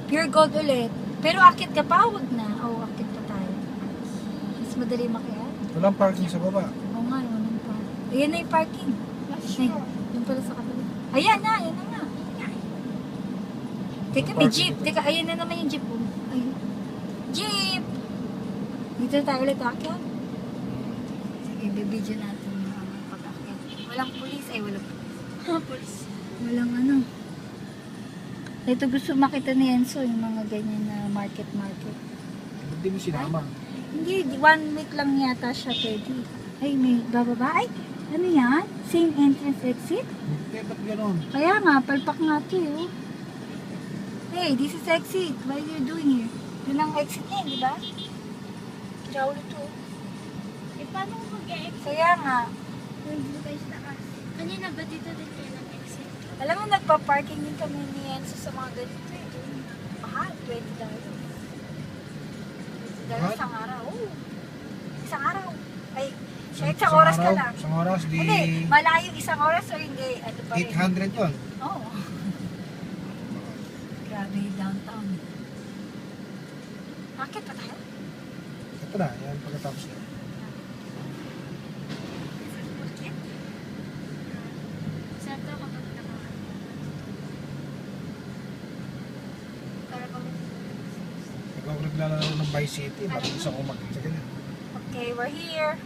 Pure gold ulit. Pero akit ka pa, wag na. Oo, akit pa tayo. Mas madali makiat. Walang parking sa baba. Oo nga, walang pa. Ayan na yung parking. Ay, yung pala sa kabila. Ayan na nga. Teka, may jeep. Teka, ayan na naman yung jeep. Oh. Ayun. Jeep! Dito tayo ulit akit. Sige, bibidyo natin yung pag-akit. Walang pulis. Ay, walang pulis. Walang ano. Ito gusto makita ni Enzo yung mga ganyan na market. Hindi mo sinama. Hindi, 1 week lang yata siya pwede. Ay, may bababa. Ay, ano yan? Same entrance exit? Hindi, ba't gano'n? Kaya nga, palpak nga ito eh. Hey, this is exit. What are you doing here? Yun ang exit niya, di ba? Kaya ulit to. Eh, paano kung mag-e-exit? Kaya nga. Nandito tayo sa taas. Kanina ba dito din kayo nag-exit? Alam mo, nagpa-parking din kami ni Enzo sa mga ganito eh. Mahal, $20. Mahal? Isang araw. Oo. Isang araw. Ay, isang oras ka lang. Isang oras, di... Hindi, malayo isang oras o hindi. Ano pa rin? 800 yun. Oo. Grabe, downtown. Bakit pa tayo? Ito na, yan pagkatapos na. Saan to kapag naka- Para kami... Ikaw naglalaro ng Vice City, mabilis ako mag-check. Okay, we're here.